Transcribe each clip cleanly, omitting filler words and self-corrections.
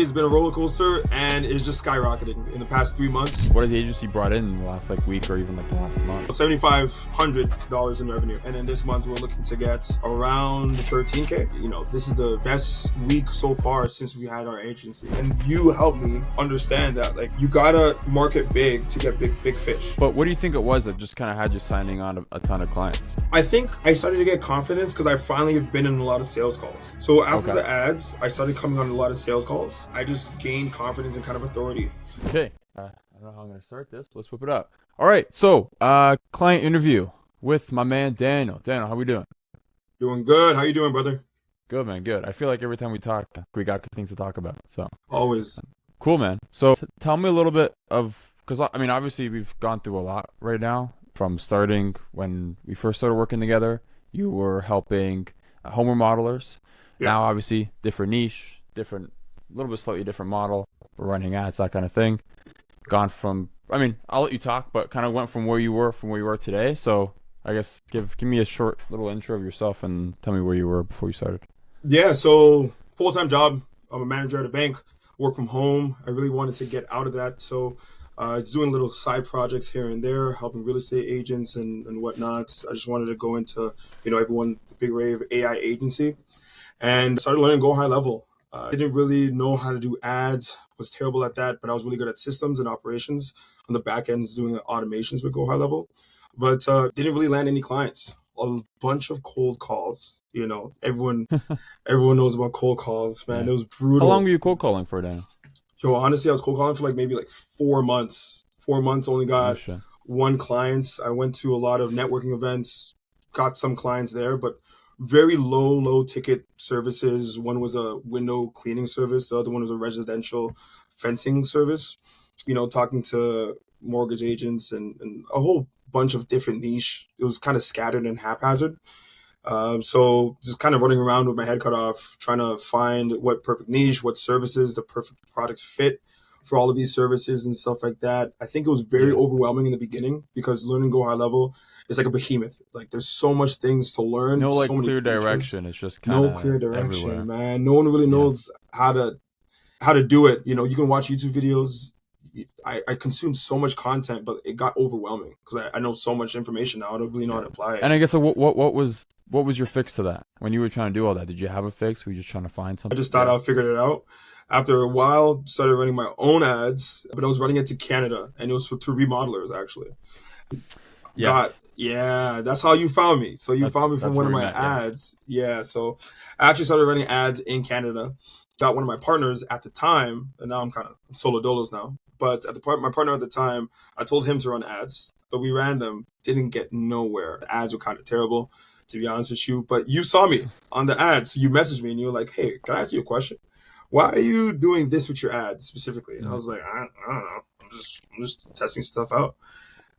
it's been a roller coaster and it's just skyrocketing in the past 3 months. What has the agency brought in the last week or even the last month? $7,500 in revenue. And then this month we're looking to get around 13K. This is the best week so far since we had our agency. And you helped me understand that you gotta market big to get big fish. But what do you think it was that just kind of had you signing on a ton of clients? I think I started to get confidence because I finally have been in a lot of sales calls. So after the ads, I started coming on a lot of sales calls. I just gained confidence and kind of authority. Okay. I don't know how I'm going to start this, but let's whip it up. All right. So, client interview with my man, Daniel. Daniel, how we doing? Doing good. How you doing, brother? Good, man. Good. I feel like every time we talk, we got good things to talk about. So always. Cool, man. So tell me a little bit of, because obviously we've gone through a lot right now from starting when we first started working together. You were helping home remodelers. Yeah. Now, obviously, different niche, a little bit slightly different model. We're running ads, that kind of thing. Gone from, I'll let you talk, but kind of went from where you were today. So I guess give me a short little intro of yourself and tell me where you were before you started. Yeah, so full-time job. I'm a manager at a bank, work from home. I really wanted to get out of that. So doing little side projects here and there, helping real estate agents and whatnot. I just wanted to go into, everyone, the big wave AI agency, and started learning Go High Level. I didn't really know how to do ads, was terrible at that, but I was really good at systems and operations on the back end, doing the automations with Go High Level, but didn't really land any clients. A bunch of cold calls, everyone knows about cold calls, man. It was brutal. How long were you cold calling for, Dan? Yo, honestly, I was cold calling for maybe 4 months. 4 months, only got one client. I went to a lot of networking events, got some clients there, but very low ticket services. One was a window cleaning service. The other one was a residential fencing service, talking to mortgage agents and a whole bunch of different niche. It was kind of scattered and haphazard. So just kind of running around with my head cut off, trying to find what perfect niche, what services, the perfect product fit for all of these services and stuff like that. I think it was very overwhelming in the beginning because learning Go High Level is like a behemoth. There's so much things to learn. No so clear direction. It's just kind of no clear direction, everywhere. man. No one really knows how to do it. You can watch YouTube videos. I consumed so much content, but it got overwhelming because I know so much information now. I don't really know how to apply it. And I guess what was your fix to that when you were trying to do all that? Did you have a fix? Were you just trying to find something? I just thought I figured it out. After a while, started running my own ads, but I was running it to Canada, and it was to remodelers actually. Yes. That's how you found me. So you found me from one of my ads. Yes. Yeah. So I actually started running ads in Canada. Got one of my partners at the time, and now I'm kind of solo dolos now. But my partner at the time, I told him to run ads, but we ran them, didn't get nowhere. The ads were kind of terrible, to be honest with you. But you saw me on the ads. So you messaged me and you were like, "Hey, can I ask you a question? Why are you doing this with your ad specifically?" And I was like, I don't know. I'm just testing stuff out.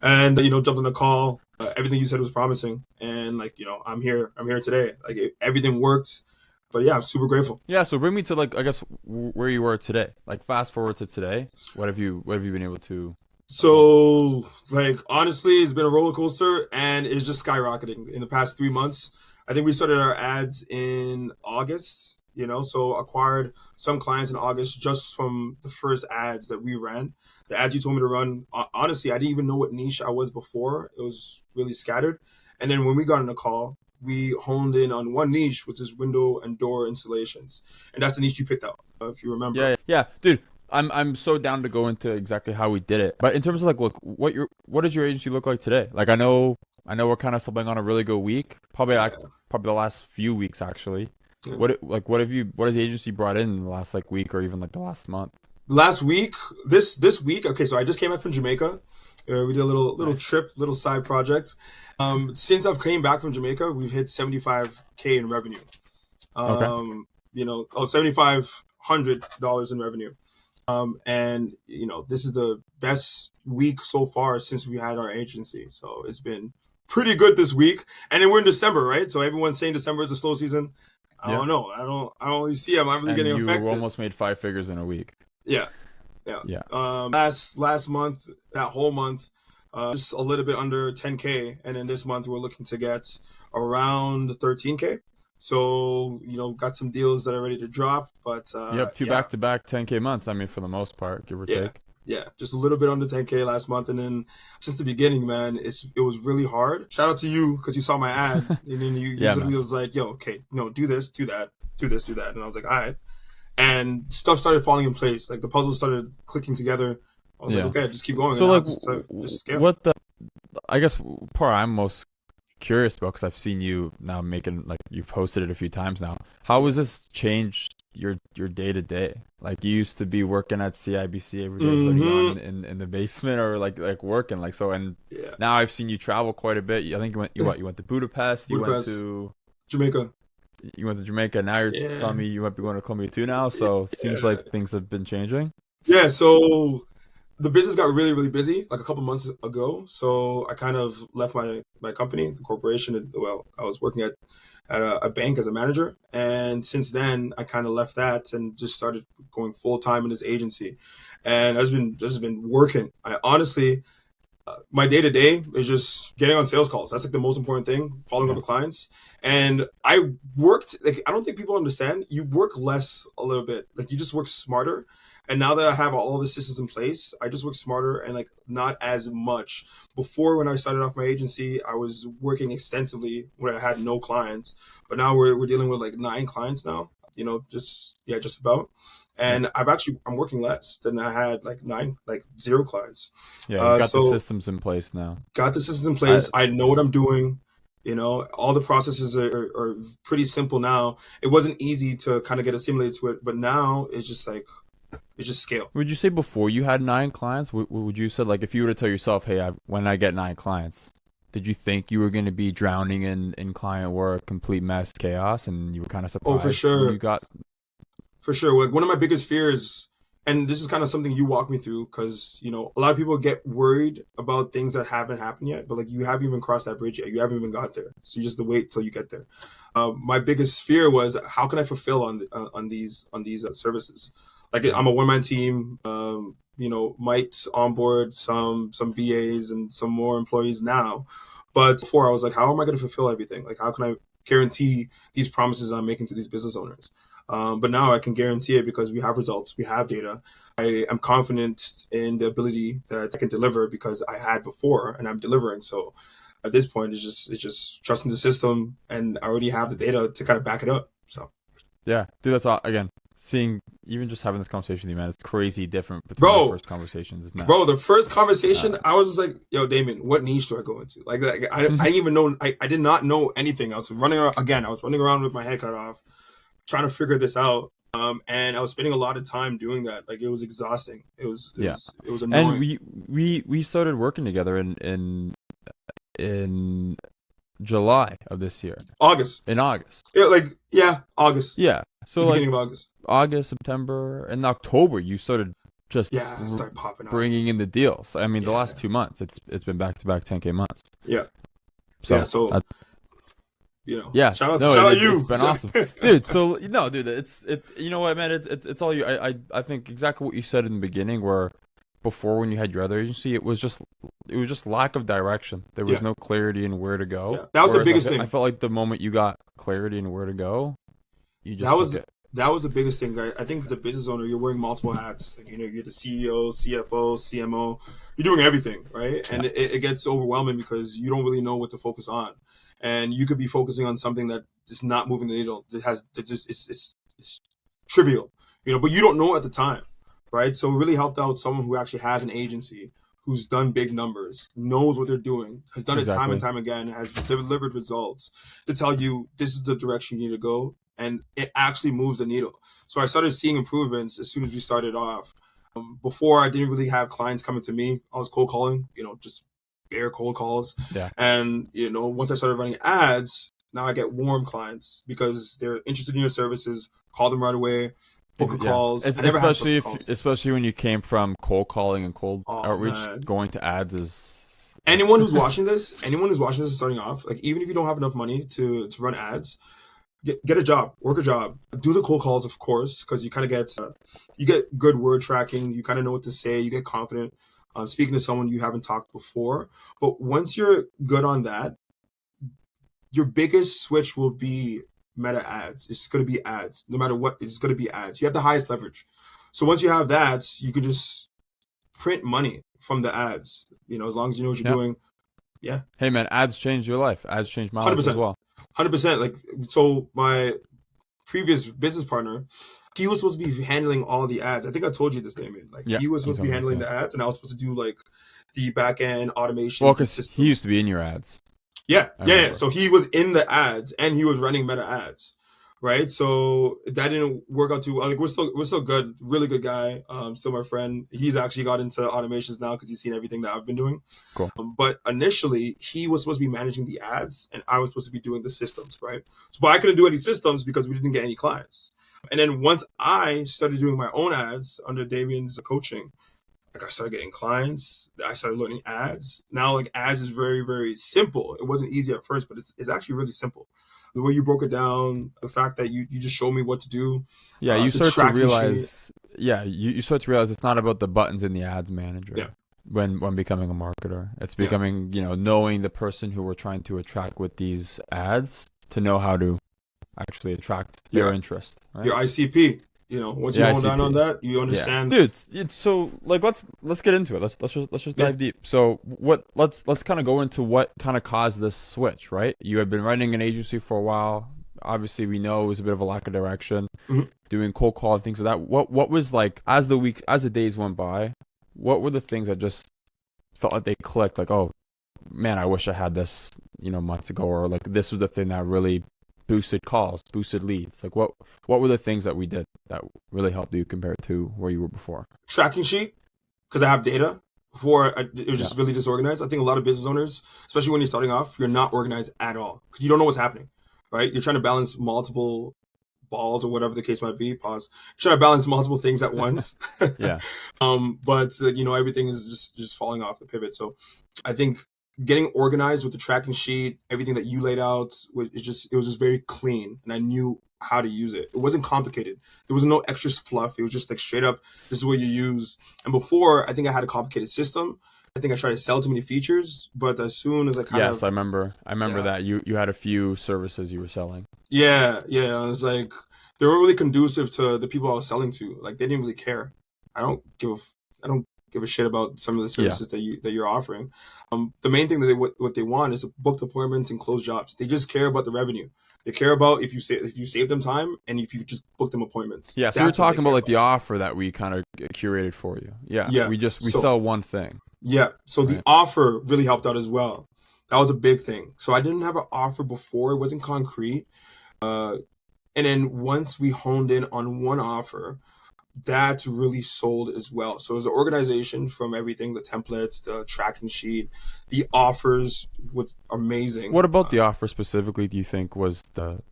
And jumped on a call. Everything you said was promising, and I'm here today. Everything worked. But yeah, I'm super grateful. Yeah, so bring me to I guess where you were today. Fast forward to today. What have you been able to? So honestly, it's been a roller coaster and it's just skyrocketing in the past 3 months. I think we started our ads in August, so acquired some clients in August just from the first ads that we ran. The ads you told me to run, honestly, I didn't even know what niche I was before. It was really scattered. And then when we got on the call, we honed in on one niche, which is window and door installations. And that's the niche you picked out, if you remember. Yeah. Dude, I'm so down to go into exactly how we did it. But in terms of what does your agency look like today? I know we're kind of something on a really good week. Probably the last few weeks actually. Yeah. What has the agency brought in the last week or even the last month? Last week, this week, okay, so I just came back from Jamaica. We did a little trip, little side project. Since I've came back from Jamaica, we've hit $75K in revenue. $7,500 in revenue. And this is the best week so far since we had our agency. So it's been pretty good this week. And then we're in December, right? So everyone's saying December is a slow season. I don't know. I don't really see. I'm not really getting affected. You almost made 5 figures in a week. Yeah. Last month, that whole month, just a little bit under 10K, and then this month we're looking to get around 13K. So, got some deals that are ready to drop, but Yep, two yeah, back-to-back 10K months. I mean, for the most part, give or yeah, take. yeah, just a little bit under 10K last month, and then since the beginning, man, it was really hard. Shout out to you because you saw my ad, and then you Yeah, literally man. was like, "Yo, okay, no, do this, do that, do this, do that," and I was like, "All right," and stuff started falling in place. Like the puzzles started clicking together. I was like, Yeah. "Okay, just keep going," and So now like, just scale. what the? I guess part I'm most curious about because I've seen you now making like you've posted it a few times now. How Yeah. has this changed your day to day? Like you used to be working at CIBC every day, hoodie on Mm-hmm. in the basement or like working like so. And Yeah. now I've seen you travel quite a bit. I think you went to Budapest. Budapest, Jamaica. You went to Jamaica. Now you're Yeah. telling me you might be going to Colombia too now. So it seems Yeah. like things have been changing. Yeah. So the business got really, really busy like a couple months ago. So I kind of left my company, the corporation. Well, I was working at a bank as a manager, and since then I kind of left that and just started going full time in this agency. And I've just been working. I honestly, my day to day is just getting on sales calls. That's like the most important thing, following up Yeah. with clients. And I worked, like, I don't think people understand. You work less a little bit, like, you just work smarter. And now that I have all the systems in place, I just work smarter and like not as much. Before, when I started off my agency, I was working extensively when I had no clients. But now we're dealing with like 9 clients now, just, yeah, just about. Yeah. And I'm working less than I had like 0 clients. Yeah. You got the So systems in place now. got the systems in I place. I know what I'm doing. All the processes are pretty simple now. It wasn't easy to kind of get assimilated to it, but now it's just like it's just scale. Would you say before you had 9 clients, would you say like if you were to tell yourself, hey, when I get 9 clients, did you think you were going to be drowning in client work, complete mess, chaos, and you were kind of Oh, for surprised when you sure, got? for sure. Like one of my biggest fears, and this is kind of something you walk me through, because a lot of people get worried about things that haven't happened yet, but like you haven't even crossed that bridge yet. You haven't even got there, so you just have to wait till you get there. My biggest fear was how can I fulfill on these services? Like Yeah, I'm a one man team. Might onboard some VAs and some more employees now, but before I was like, how am I going to fulfill everything? Like how can I guarantee these promises I'm making to these business owners? But now I can guarantee it because we have results, we have data. I am confident in the ability that I can deliver because I had before and I'm delivering. So at this point, it's just trusting the system, and I already have the data to kind of back it up. So, yeah, dude, that's all. Again, seeing even just having this conversation with you, man, it's crazy different between our bro, first conversations now. bro, the first Uh, conversation, I was just like, "Yo, Damon, what niche do I go into?" Like I didn't even know. I did not know anything. I was running around again. I was running around with my head cut off, trying to figure this out. And I was spending a lot of time doing that. Like it was exhausting. It was it yeah, was it was and annoying. we started working together in July of this year, August. in August. Yeah, like yeah, August. Yeah, so The like beginning of August. August, September, and October, you started just Yeah, start popping off. bringing in the deals. I mean, the Yeah, last 2 months, it's been back to back 10K months. yeah, yeah. So So yeah, no, shout out it's you. been awesome, dude. So no, dude, you know what, man, it's all you. I think exactly what you said in the beginning, where before when you had your other agency, it was just lack of direction. There was Yeah, no clarity in where to yeah. go. That was the Whereas biggest I thing. felt like the moment you got clarity in where to go, you That just took was it. that was the biggest thing. I think as a business owner, you're wearing multiple hats. Like you're the CEO, CFO, CMO. You're doing everything, right? Yeah, And it gets overwhelming because you don't really know what to focus on, and you could be focusing on something that is not moving the needle. That just it's trivial, but you don't know at the time, right? So it really helped out someone who actually has an agency, who's done big numbers, knows what they're doing, has done it time and exactly. time again, has delivered results to tell you this is the direction you need to go, and it actually moves the needle. So I started seeing improvements as soon as we started off. Before, I didn't really have clients coming to me. I was cold calling, just bare cold calls. Yeah. And once I started running ads, now I get warm clients because they're interested in your services. Call them right away. Book a Yeah, calls. it's, I never had to book especially the if calls. especially when you came from cold calling and cold Oh outreach, man, going to ads is anyone who's watching this is starting off, like even if you don't have enough money to run ads, get a job, work a job, do the cold calls, of course, because you kind of get you get good word tracking, you kind of know what to say, you get confident speaking to someone you haven't talked before. But once you're good on that, your biggest switch will be Meta ads. It's going to be ads. No matter what, it's going to be ads. You have the highest leverage. So once you have that, you can just print money from the ads. As long as you know what you're doing. Yeah. Hey man, ads changed your life. Ads changed my life as well. 100%. Like, so my previous business partner, he was supposed to be handling all the ads. I think I told you this, Damien. Like, he was supposed to be handling the ads, and I was supposed to do like the back end automations. Well, because he used to be in your ads. Yeah. So he was in the ads and he was running Meta ads. Right, so that didn't work out too well. Like, we're still good, really good guy. Still my friend. He's actually got into automations now because he's seen everything that I've been doing. Cool. But initially, he was supposed to be managing the ads, and I was supposed to be doing the systems. Right, but I couldn't do any systems because we didn't get any clients. And then once I started doing my own ads under Damien's coaching, like, I started getting clients. I started learning ads. Now, like, ads is very, very simple. It wasn't easy at first, but it's actually really simple. The way you broke it down, the fact that you just showed me what to do. Yeah, you start to realize. Yeah, you start to realize it's not about the buttons in the ads manager. Yeah. When becoming a marketer, it's becoming knowing the person who we're trying to attract with these ads to know how to actually attract their interest. Right? Your ICP. Once you hold down on that, you understand. Yeah. Dude, it's so like let's get into it. Let's just dive deep. So let's kind of go into what kind of caused this switch, right? You had been running an agency for a while. Obviously, we know it was a bit of a lack of direction, doing cold call and things like that. What was like as the days went by? What were the things that just felt like they clicked? Like, oh man, I wish I had this, months ago, or like this was the thing that really boosted calls, boosted leads. Like, what were the things that we did that really helped you compared to where you were before? Tracking sheet, because I have data. Before, it was just really disorganized. I think a lot of business owners, especially when you're starting off, you're not organized at all because you don't know what's happening, right? You're trying to balance multiple balls or whatever the case might be. Pause. You're trying to balance multiple things at once. Yeah. But everything is just falling off the pivot. So I think getting organized with the tracking sheet, everything that you laid out, it was just very clean, and I knew how to use it. It wasn't complicated. There was no extra fluff. It was just like straight up, this is what you use. And before, I think I had a complicated system. I think I tried to sell too many features, but as soon as I I remember that you had a few services you were selling. Yeah. It was like, they weren't really conducive to the people I was selling to. Like, they didn't really care. I don't give a shit about some of the services that you're offering. The main thing that what they want is to book appointments and close jobs. They just care about the revenue. They care about if you save them time and if you just book them appointments. Yeah, so you're talking about like the offer that we kind of curated for you. Yeah. We sell one thing. Yeah. So the offer really helped out as well. That was a big thing. So I didn't have an offer before. It wasn't concrete. And then once we honed in on one offer, that's really sold as well. So as an organization, from everything, the templates, the tracking sheet, the offers was amazing. What about the offer specifically do you think was the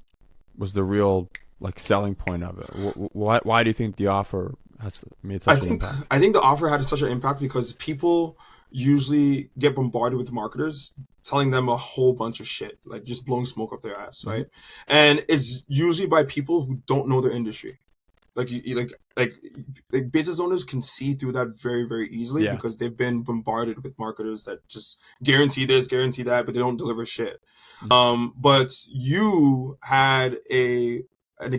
real like selling point of it? Why do you think the offer has made such an impact? I think the offer had such an impact because people usually get bombarded with marketers telling them a whole bunch of shit, like just blowing smoke up their ass, right? And it's usually by people who don't know their industry. Like business owners can see through that very, very easily because they've been bombarded with marketers that just guarantee this, guarantee that, but they don't deliver shit. But you had a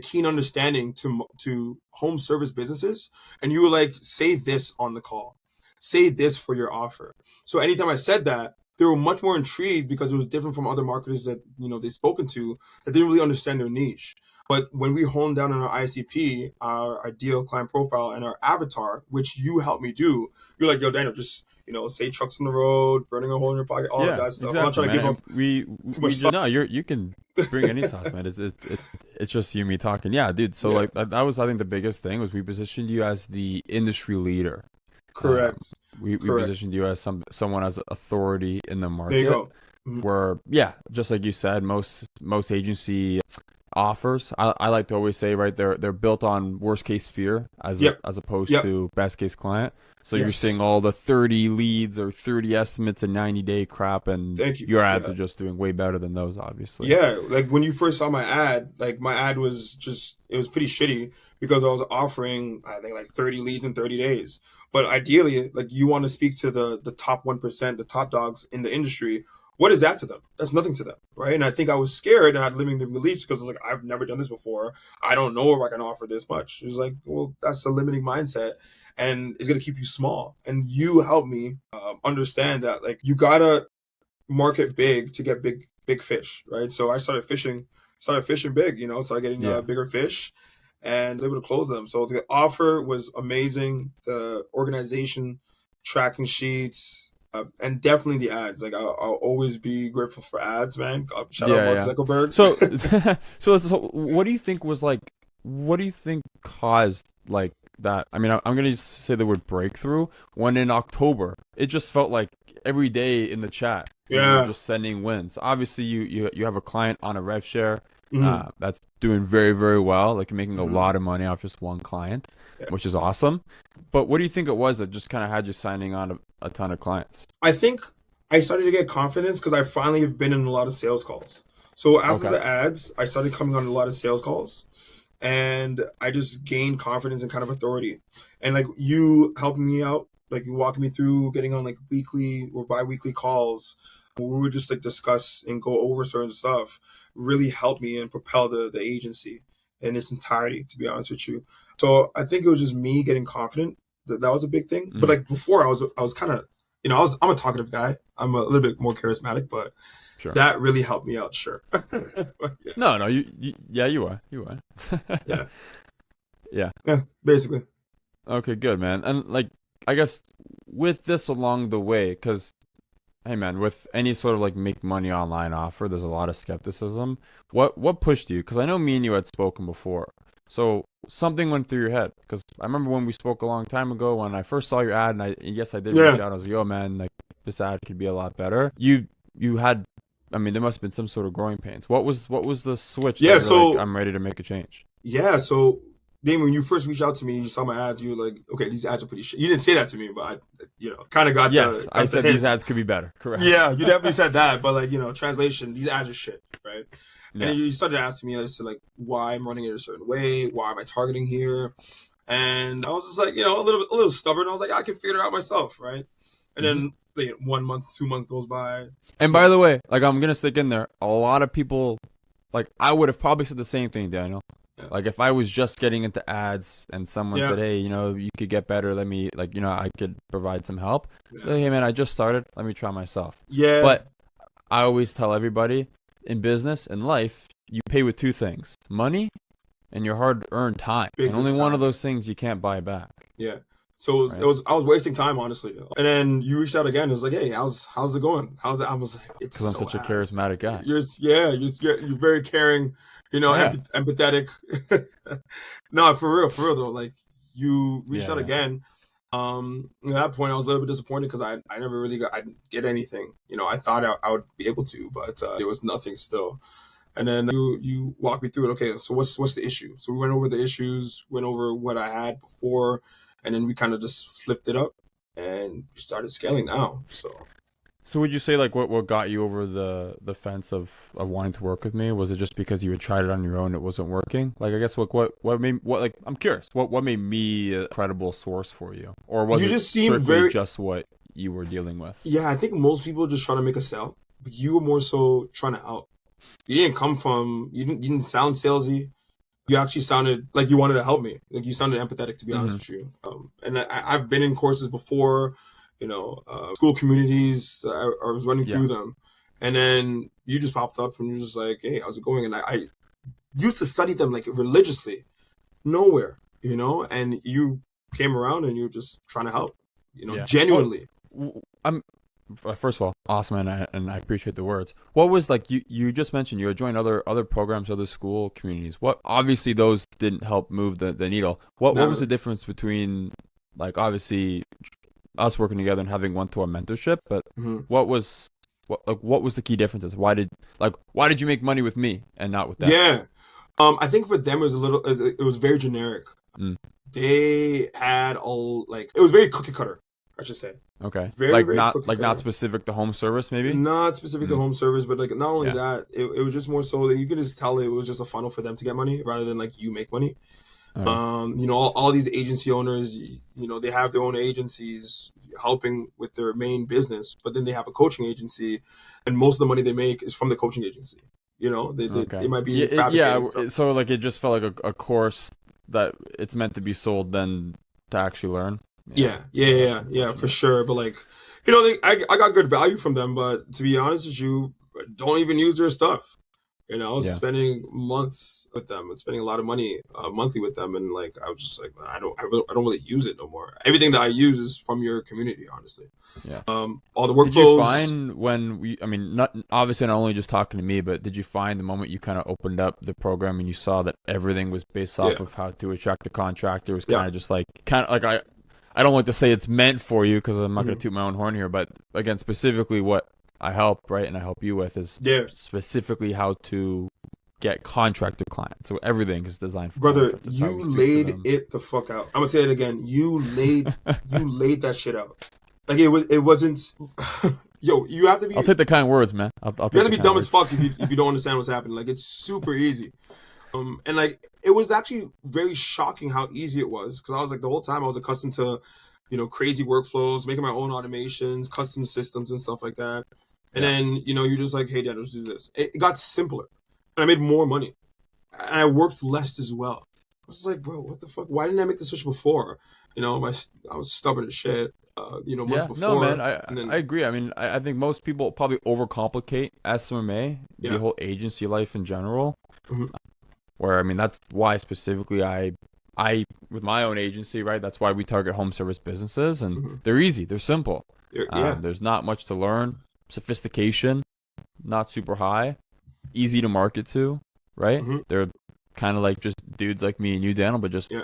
keen understanding to home service businesses, and you were like, say this on the call, say this for your offer. So anytime I said that, they were much more intrigued because it was different from other marketers that they've spoken to that didn't really understand their niche. But when we honed down on our ICP, our ideal client profile, and our avatar, which you helped me do, you're like, yo, Daniel, just say trucks on the road, burning a hole in your pocket, all of that stuff. Exactly, I'm not trying to give up too much stuff. No, you can bring any sauce, man. It's just you and me talking. Yeah, dude. So like that was, I think, the biggest thing was we positioned you as the industry leader. Correct. We positioned you as someone as authority in the market. There you go. Where just like you said, most agency offers, I like to always say, right, they're built on worst case fear as opposed to best case client. So you're seeing all the 30 leads or 30 estimates in 90-day crap, and your ads are just doing way better than those, obviously. Yeah, like when you first saw my ad, like my ad was it was pretty shitty because I was offering, I think, like 30 leads in 30 days. But ideally, like, you want to speak to the top 1%, the top dogs in the industry What is that to them? That's nothing to them, right? And I think I was scared and I had limiting beliefs because I was like, I've never done this before. I don't know if I can offer this much. It's like, well, that's a limiting mindset, and it's gonna keep you small. And you helped me understand that, like, you gotta market big to get big fish, right? So I started fishing big, started getting Yeah. bigger fish, and was able to close them. So the offer was amazing. The organization, tracking sheets, and definitely the ads. Like I'll always be grateful for ads, man. Shout out Yeah, Mark yeah. Zuckerberg. So, so what do you think was like? What do you think caused like that? I mean, I'm gonna just say the word breakthrough. When in October, it just felt like every day in the chat, you were Yeah. just sending wins. Obviously, you have a client on a rev share, Mhm. that's doing very very well, like making a Mhm. lot of money off just one client, Yeah. which is awesome. But what do you think it was that just kind of had you signing on a ton of clients? I think I started to get confidence because I finally have been in a lot of sales calls. So after Okay. the ads, I started coming on a lot of sales calls, and I just gained confidence and kind of authority. And like you helped me out, like you walked me through getting on like weekly or bi-weekly calls where we would just like discuss and go over certain stuff, really helped me and propel the agency in its entirety, to be honest with you. So I think it was just me getting confident. That was a big thing. But Mhm. like before I was kind of, I'm a talkative guy. I'm a little bit more charismatic, but Sure. that really helped me out, sure. Yeah. No, no, yeah, you are. Yeah. Yeah. Yeah, basically. Okay, good, man. And like, I guess with this along the way, because hey, man, with any sort of like make money online offer, there's a lot of skepticism. What pushed you? Because I know me and you had spoken before, so something went through your head. Because I remember when we spoke a long time ago, when I first saw your ad, and yes, I did reach Yeah. out. I was like, yo, man, like this ad could be a lot better. You had, I mean, there must have been some sort of growing pains. What was the switch that Yeah, you're like, so I'm ready to make a change? yeah, so then when you first reached out to me, you saw my ads, you were like, okay, these ads are pretty shit. You didn't say that to me, but I, kind of got Yes, the I got the said these hints. ads could be better. Correct. Yeah, you definitely said that, but like, translation, these ads are shit, right? And Yeah. then you started asking me as to like why I'm running it a certain way, why am I targeting here? And I was just like, a little stubborn. I was like, I can figure it out myself, right? And Hmm. then like, 1 month, 2 months goes by. And Yeah, by the way, like I'm gonna stick in there. A lot of people, like I would have probably said the same thing, Daniel. yeah, Like if I was just getting into ads and someone yeah, said, "Hey, you could get better. Let me, like, I could provide some help." yeah, Like, hey, man, I just started. Let me try myself. yeah. But I always tell everybody in business and life, you pay with two things: money and your hard-earned time. And only Biggest one of time. those things you can't buy back, Yeah. So right? I was wasting time, honestly. And then you reached out again. It was like, hey, how's it going? How's it? I was like, it's Because I'm so such a ass. charismatic guy. You're very caring, Yeah, empathetic. No, for real though. Like you reached yeah, out yeah. again. At that point, I was a little bit disappointed because I never really I didn't get anything. I thought I would be able to, but there was nothing still. And then you walk me through it. Okay, so what's the issue? So we went over the issues, went over what I had before, and then we kind of just flipped it up and started scaling now. So So would you say like what got you over the fence of wanting to work with me? Was it just because you had tried it on your own, it wasn't working? Like I guess what made what like I'm curious. What made me a credible source for you? Or was you it just seem strictly very, just what you were dealing with? yeah. I think most people just try to make a sale, but you were more so trying to help. You didn't sound salesy. You actually sounded like you wanted to help me. Like you sounded empathetic, to be honest Hmm. with you. And I've been in courses before, school communities. I was running Yeah. through them, and then you just popped up and you're just like, "Hey, how's it going?" And I used to study them like religiously, nowhere, and you came around and you were just trying to help, Yeah. What genuinely. I'm first of all, awesome, and I appreciate the words. What was like you just mentioned you had joined other programs, other school communities. What obviously those didn't help move the needle. What Not was the really. difference between like obviously us working together and having one-to-one mentorship, but Mhm. what was what was the key differences? Why did you make money with me and not with them? Yeah. I think for them it was very generic. Mm, They had all like it was very cookie cutter, I should say. okay. Very, very cookie Like not cutter. specific to home service maybe? Not specific to Mm, home service, but like not only yeah. that, it was just more so that you could just tell it was just a funnel for them to get money rather than like you make money. Okay. All these agency owners, they have their own agencies. helping with their main business, but then they have a coaching agency, and most of the money they make is from the coaching agency. You know, Okay. it might be Yeah, fabricating stuff. so like it just felt like a course that it's meant to be sold then to actually learn. Yeah, for sure. But like, I got good value from them, but to be honest with you, don't even use their stuff. I was Yeah. spending months with them and spending a lot of money monthly with them, and like I was just like, I don't really use it no more. Everything that I use is from your community, honestly. Yeah. All the Did you workflows. find when I mean, not obviously not only just talking to me, but did you find the moment you kind of opened up the program and you saw that everything was based off Yeah, of how to attract a contractor? It was yeah, kind of like I don't like to say it's meant for you because I'm not going mhm, to toot my own horn here, but again, specifically what I help, right, and I help you with is yeah, specifically how to get contractor clients. So everything is designed for brother. contractors. How You we speak to laid them. it the fuck out. I'm gonna say it again. You laid that shit out. Like it wasn't. Yo, you have to be I'll take the kind words, man. I'll you take have to the be kind dumb as words. fuck if you don't understand what's happening. Like it's super easy. And like it was actually very shocking how easy it was because I was like the whole time I was accustomed to, crazy workflows, making my own automations, custom systems and stuff like that. And Yeah. then you're just like, hey, Dad, let's do this. It got simpler, and I made more money, and I worked less as well. I was like, bro, what the fuck? Why didn't I make the switch before? I was stubborn as shit. Months Yeah, no, man, before, and I then agree. I mean, I think most people probably overcomplicate SMMA, the yeah, whole agency life in general. mhm, Where I mean, that's why specifically I with my own agency, right? That's why we target home service businesses, and mhm. they're easy, they're simple. Yeah, There's not much to learn. Sophistication, not super high. Easy to market to, right? hmm They're kind of like just dudes like me and you, Daniel, but just yeah,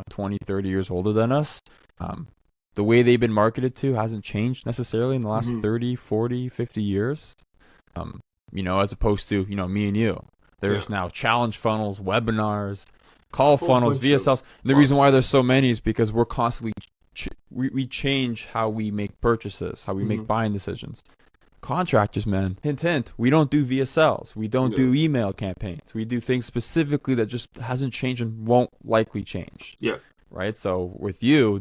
20, 30 years older than us. Um, the way they've been marketed to hasn't changed necessarily in the last hmm 30, 40, 50 years. As opposed to, me and you. yeah. There's now challenge funnels, webinars, call Whole funnels, bunch of VSLs. And the reason fluff. why there's so many is because we're constantly we change how we make purchases, how we Hmm make buying decisions. Contractors, man, hint, hint, we don't do VSLs. We don't Yeah, do email campaigns. We do things specifically that just hasn't changed and won't likely change, yeah. right? So with you,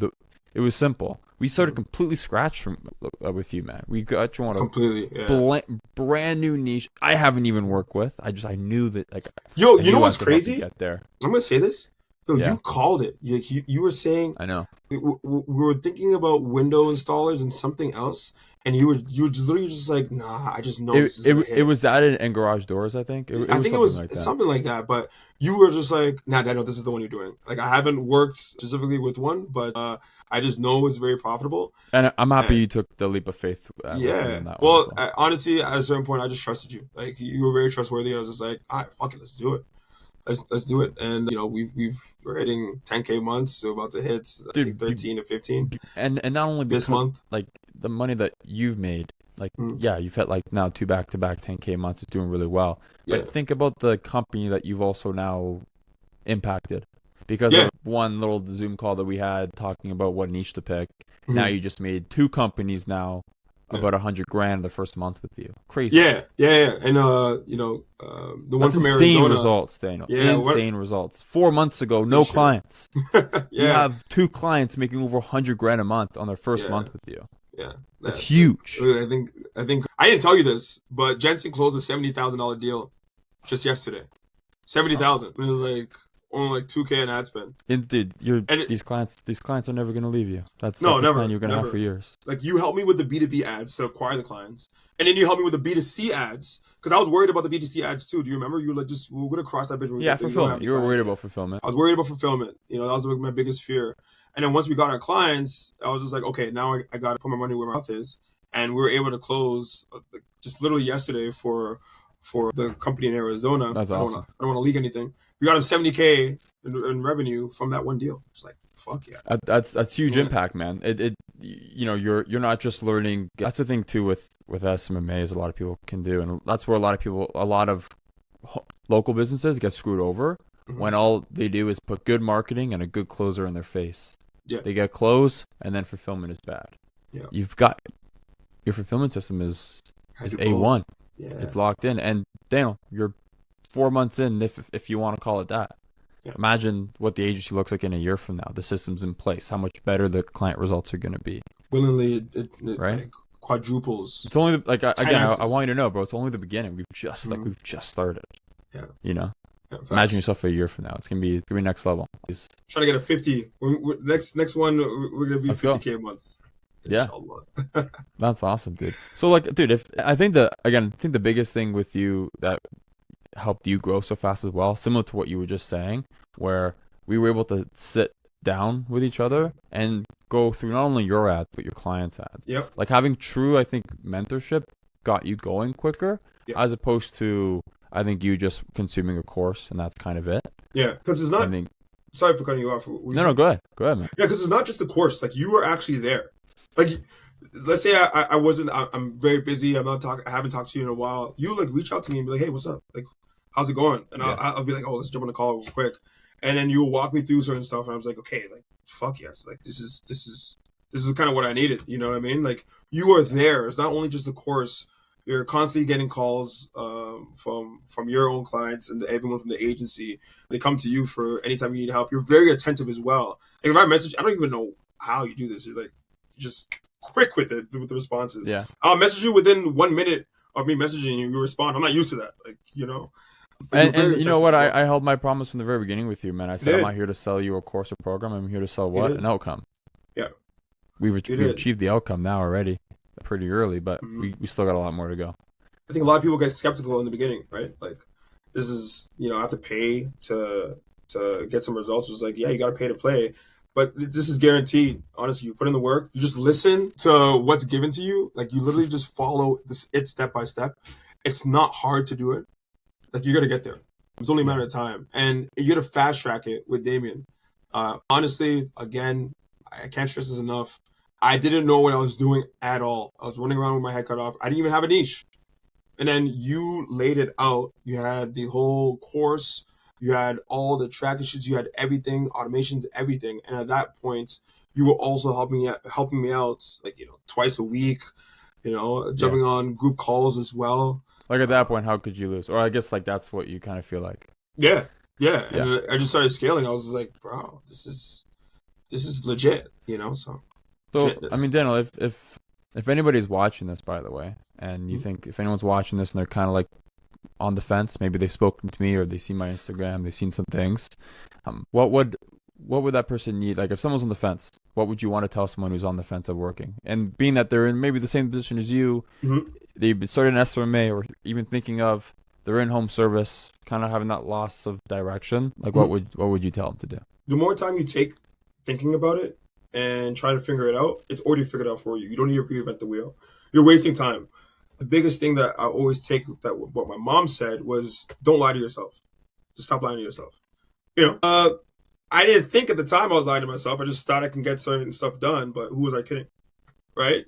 it was simple. We started Mhm. completely scratch from with you, man. We got you on a Completely, yeah. brand new niche I haven't even worked with. I knew that Yo, I you know knew I what's could help you crazy? get there. I'm gonna say this. Yo, Yeah, you called it. You were saying I know. we were thinking about window installers and something else, and you were just literally just like, nah, I just know It this is it gonna it hit. was that in garage doors. I think it I was think it something was like that. something like that, but you were just like, nah, Daniel, this is the one you're doing. Like, I haven't worked specifically with one, but I just know it's very profitable. And I'm happy And you took the leap of faith with me yeah, on that one as well, well. honestly, at a certain point, I just trusted you. Like, you were very trustworthy. I was just like, all right, fuck it, let's do it. Let's do it. And we're hitting 10K months, so about to hit I think Dude, 13 to 15 and not only this because month. like the money that you've made, like Mm, yeah, you've had like now two back-to-back 10K months is doing really well. yeah, But think about the company that you've also now impacted because yeah, of one little Zoom call that we had talking about what niche to pick. Now mhm, you just made two companies now yeah. about 100 grand the first month with you. Crazy. Yeah. And the one That's from insane Arizona, results, Daniel. yeah, what Insane results. 4 months ago, no appreciate clients. it. You Yeah, have two clients making over 100 grand a month on their first yeah, month with you. yeah. That's That, huge. I think I didn't tell you this, but Jensen closed a $70,000 deal just yesterday. 70,000. It was like only like 2K in ad spend. And dude, you're And these clients are never gonna leave you. no, That's a plan never, you're gonna have for never. years. Like you helped me with the B2B ads to acquire the clients, and then you helped me with the B2C ads because I was worried about the B2C ads too. Do you remember? You were like, just we're gonna cross that bridge when we Yeah, get there. You don't have fulfillment. any You were worried clients yet. about fulfillment. I was worried about fulfillment. That was like my biggest fear. And then once we got our clients, I was just like, okay, now I got to put my money where my mouth is, and we were able to close just literally yesterday for the company in Arizona. That's awesome. I don't want to leak anything. We got him 70K in revenue from that one deal. It's like fuck yeah. That's huge Yeah. impact, man. You're not just learning. That's the thing too with SMMA is a lot of people can do, and that's where a lot of local businesses get screwed over Mhm. when all they do is put good marketing and a good closer in their face. Yeah. They get close, and then fulfillment is bad. Yeah. You've got your fulfillment system is I do A1. both. Yeah. It's locked in, and Daniel, you're 4 months in, if you want to call it that. Yeah. Imagine what the agency looks like in a year from now. The system's in place. How much better the client results are going to be. willingly it right? like quadruples. It's only like again, I 10x's. want you to know, bro. It's only the beginning. We've just started. Yeah. You know, Yeah, imagine facts. yourself a year from now. It's gonna be next level. Trying to get a 50. Next one, we're gonna be Let's go. 50K a month. Yeah, Inshallah. that's awesome, dude. So like, dude, if I think the biggest thing with you that helped you grow so fast as well, similar to what you were just saying, where we were able to sit down with each other and go through not only your ads but your clients' ads. Yep. Like having true, I think, mentorship got you going quicker, Yep. as opposed to I think you just consuming a course and that's kind of it. Yeah, because it's not. I think, Sorry for cutting you off. no, go ahead, man. Yeah, because it's not just the course. Like you are actually there. Like, let's say I wasn't. I'm very busy. I'm not talking. I haven't talked to you in a while. You like reach out to me and be like, "Hey, what's up? Like, how's it going?" And Yeah. I'll be like, "Oh, let's jump on the call real quick." And then you'll walk me through certain stuff, and I was like, "Okay, like, fuck yes, like this is kind of what I needed." You know what I mean? Like you are there. It's not only just a course. You're constantly getting calls from your own clients and everyone from the agency. They come to you for anytime you need help. You're very attentive as well. Like if I message, I don't even know how you do this. You're like just quick with it with the responses. Yeah. I'll message you within 1 minute of me messaging you. You respond. I'm not used to that. Like you know. And you know what? I held my promise from the very beginning with you, man. I said I'm did. not here to sell you a course or program. I'm here to sell what? An outcome. Yeah. We've achieved the outcome now already, pretty early, but we still got a lot more to go. I think a lot of people get skeptical in the beginning, right? Like, this is, I have to pay to get some results. It's like, yeah, you got to pay to play, but this is guaranteed. Honestly, you put in the work, you just listen to what's given to you. Like, you literally just follow it step by step. It's not hard to do it. Like, you got to get there. It's only a matter of time, and you got to fast track it with Damien. Honestly, again, I can't stress this enough. I didn't know what I was doing at all. I was running around with my head cut off. I didn't even have a niche. And then you laid it out. You had the whole course. You had all the tracking sheets. You had everything, automations, everything. And at that point, you were also helping me out, like, twice a week, jumping on group calls as well. Like at that point, how could you lose? Or I guess like that's what you kind of feel like. Yeah. And I just started scaling. I was just like, bro, this is legit, so. I mean, Daniel, if anybody's watching this, by the way, and you think if anyone's watching this and they're kind of like on the fence, maybe they've spoken to me or they see my Instagram, they've seen some things, what would that person need? Like if someone's on the fence, what would you want to tell someone who's on the fence of working? And being that they're in maybe the same position as you, they've started an SMMA or even thinking of they're in home service, kind of having that loss of direction. Like what would you tell them to do? The more time you take thinking about it and try to figure it out, it's already figured out for you. You don't need to reinvent the wheel. You're wasting time. The biggest thing that I always take that what my mom said was, don't lie to yourself. Just stop lying to yourself. I didn't think at the time I was lying to myself. I just thought I can get certain stuff done, but who was I kidding? Right?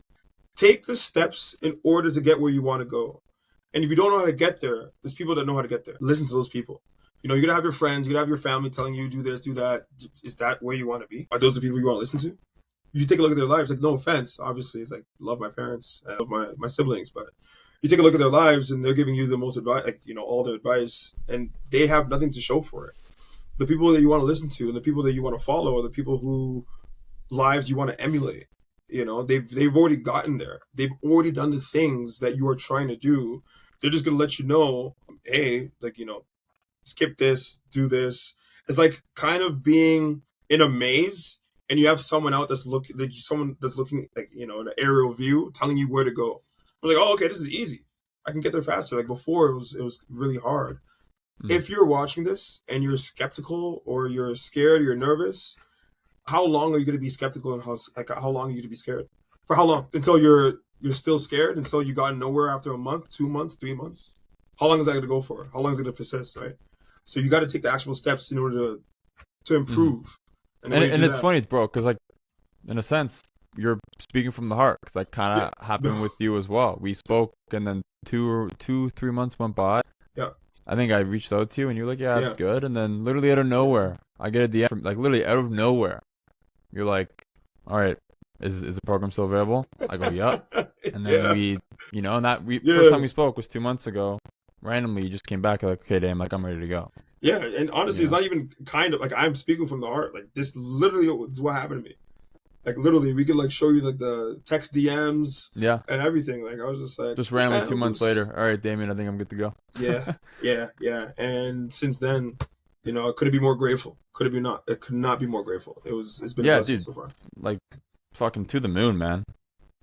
Take the steps in order to get where you want to go. And if you don't know how to get there, there's people that know how to get there. Listen to those people. You're going to have your friends, you're going to have your family telling you, do this, do that. Is that where you want to be? Are those the people you want to listen to? You take a look at their lives, like, no offense, obviously, like, love my parents, I love my siblings, but you take a look at their lives and they're giving you the most advice, like, all their advice, and they have nothing to show for it. The people that you want to listen to and the people that you want to follow are the people who lives you want to emulate. They've already gotten there. They've already done the things that you are trying to do. They're just going to let you know, hey, like, skip this, do this. It's like kind of being in a maze and you have someone out that's looking like, in an aerial view telling you where to go. I'm like, oh, okay, this is easy. I can get there faster. Like before it was really hard. If you're watching this and you're skeptical or you're scared, you're nervous, how long are you going to be skeptical and how long are you going to be scared? For how long? Until you're still scared? Until you got nowhere after a month, 2 months, 3 months? How long is that going to go for? How long is it going to persist, right? So you got to take the actual steps in order to improve. And it's funny, bro, because like in a sense, you're speaking from the heart. Because that kind of happened with you as well. We spoke, and then 3 months went by. Yeah. I think I reached out to you, and you're like, "Yeah, that's good." And then literally out of nowhere, I get a DM from like literally out of nowhere. You're like, "All right, is the program still available?" I go, "Yup." And then we, first time we spoke was 2 months ago. Randomly, you just came back like, "Okay, damn, like I'm ready to go." Yeah, and honestly, it's not even kind of like I'm speaking from the heart. Like this, literally, is what happened to me. Like literally, we could like show you like the text DMs Yeah. and everything. Like I was just like, Just randomly yeah, 2 months later. All right, Damien, I think I'm good to go. yeah, yeah. And since then, could it be more grateful? Could it be not? It could not be more grateful. It's been a Yeah, blessing dude. so far. Like fucking to the moon, man.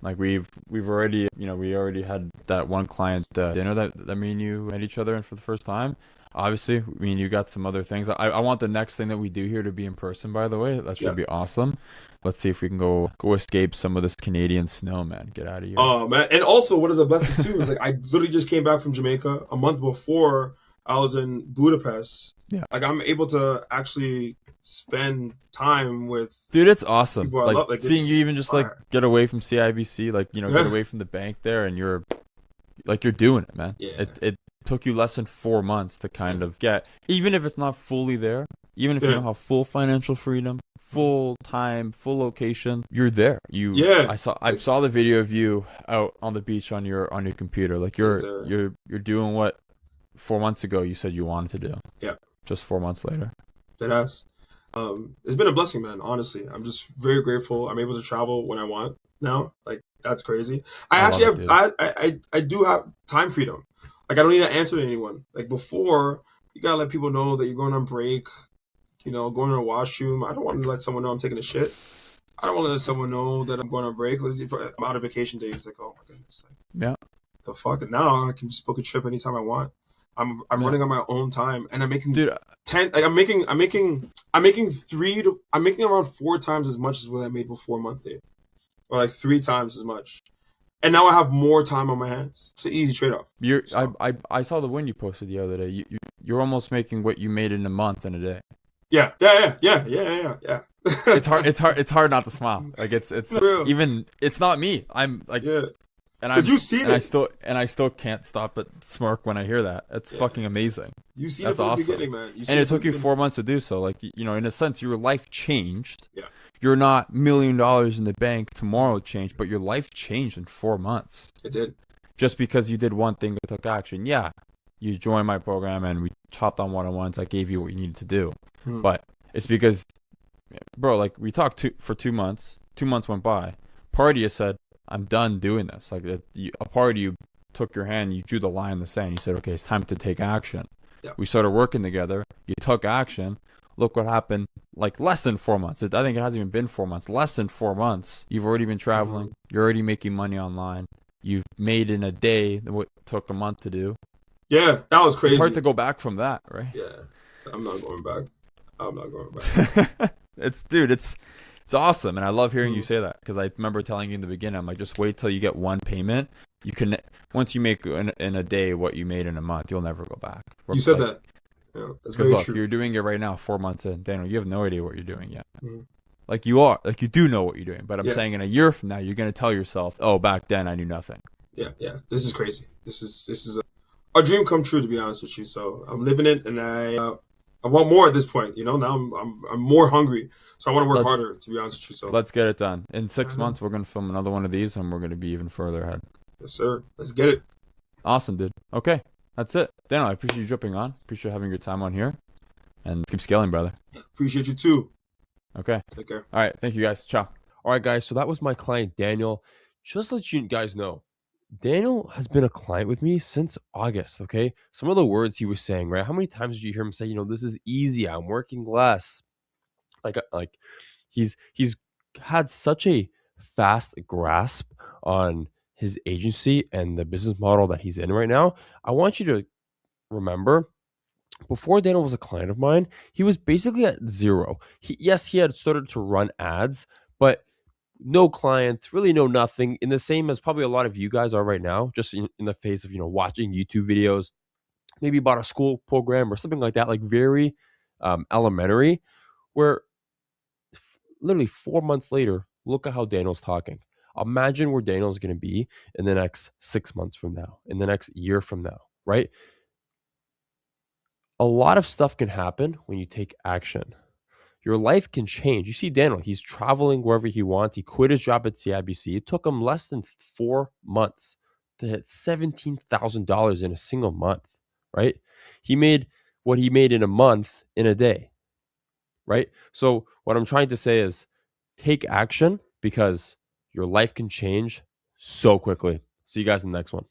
Like we've already, we already had that one client dinner that me and you met each other in for the first time. Obviously, me and you got some other things. I want the next thing that we do here to be in person, by the way. That should Yeah. be awesome. Let's see if we can go escape some of this Canadian snow, man. Get out of here. Oh man. And also what is a blessing too is like I literally just came back from Jamaica a month before I was in Budapest. Yeah. Like I'm able to actually spend time with Dude, it's awesome. people I Like love. Like seeing you even just like fire. get away from CIBC, like get away from the bank there, and you're doing it, man. Yeah. It took you less than 4 months to kind of get, even if it's not fully there, even if you don't have full financial freedom, full time, full location, you're there. I saw the video of you out on the beach on your computer. Like you're doing what 4 months ago you said you wanted to do. Yeah. Just 4 months later. That has. It's been a blessing, man. Honestly, I'm just very grateful. I'm able to travel when I want now. Like that's crazy. I do have time freedom. Like I don't need to answer to anyone. Like before, you gotta let people know that you're going on break. Going to a washroom. I don't want to let someone know I'm taking a shit. I don't want to let someone know that I'm going on break. I'm out of vacation days. Like, oh my goodness. Like, yeah. The fuck. And now I can just book a trip anytime I want. I'm running on my own time, and I'm making 10. Like, I'm making around 4 times as much as what I made before monthly, or like 3 times as much. And now I have more time on my hands. It's an easy trade-off. I saw the win you posted the other day. You're almost making what you made in a month in a day. Yeah. It's hard not to smile. Like it's even it's not me. I'm like, and you've seen it. I still can't stop but smirk when I hear that. It's fucking amazing. You've seen it from the beginning, man. And it took you 4 months to do so. Like in a sense, your life changed. Yeah. You're not $1 million in the bank tomorrow changed, but your life changed in 4 months. It did. Just because you did one thing that took action. Yeah, you joined my program and we chopped on one-on-ones. I gave you what you needed to do. But it's because, bro, like we talked for 2 months. 2 months went by. Part of you said, I'm done doing this. Like a part of you took your hand, you drew the line in the sand. You said, okay, it's time to take action. Yeah. We started working together. You took action. Look what happened. Like less than 4 months. I think it hasn't even been 4 months. Less than 4 months. You've already been traveling. You're already making money online. You've made in a day what took a month to do. Yeah, that was crazy. It's hard to go back from that, right? Yeah, I'm not going back. It's awesome, and I love hearing you say that because I remember telling you in the beginning, I'm like, just wait till you get one payment. You can once you make in a day what you made in a month, you'll never go back. You said that. Yeah, that's very true. You're doing it right now, 4 months in. Daniel, you have no idea what you're doing yet. Like you are, like you do know what you're doing, but I'm saying in a year from now, you're gonna tell yourself, oh, back then I knew nothing. Yeah. This is crazy. This is a dream come true, to be honest with you. So I'm living it, and I want more at this point. Now I'm more hungry, so I want to work harder. To be honest with you, so let's get it done. In 6 months, we're gonna film another one of these, and we're gonna be even further ahead. Yes, sir. Let's get it. Awesome, dude. Okay, that's it. Daniel, I appreciate you jumping on. Appreciate having your time on here, and keep scaling, brother. Appreciate you too. Okay. Take care. All right. Thank you, guys. Ciao. All right, guys. So that was my client, Daniel. Just to let you guys know, Daniel has been a client with me since August, okay? Some of the words he was saying, right? How many times did you hear him say, this is easy, I'm working less? Like he's had such a fast grasp on his agency and the business model that he's in right now. I want you to remember, before Daniel was a client of mine, he was basically at zero. He had started to run ads, but no clients, really no nothing, in the same as probably a lot of you guys are right now, just in the phase of, watching YouTube videos, maybe about a school program or something like that, like very elementary, where literally 4 months later, look at how Daniel's talking. Imagine where Daniel's going to be in the next 6 months from now, in the next year from now, right? A lot of stuff can happen when you take action. Your life can change. You see Daniel, he's traveling wherever he wants. He quit his job at CIBC. It took him less than 4 months to hit $17,000 in a single month, right? He made what he made in a month in a day, right? So what I'm trying to say is take action because your life can change so quickly. See you guys in the next one.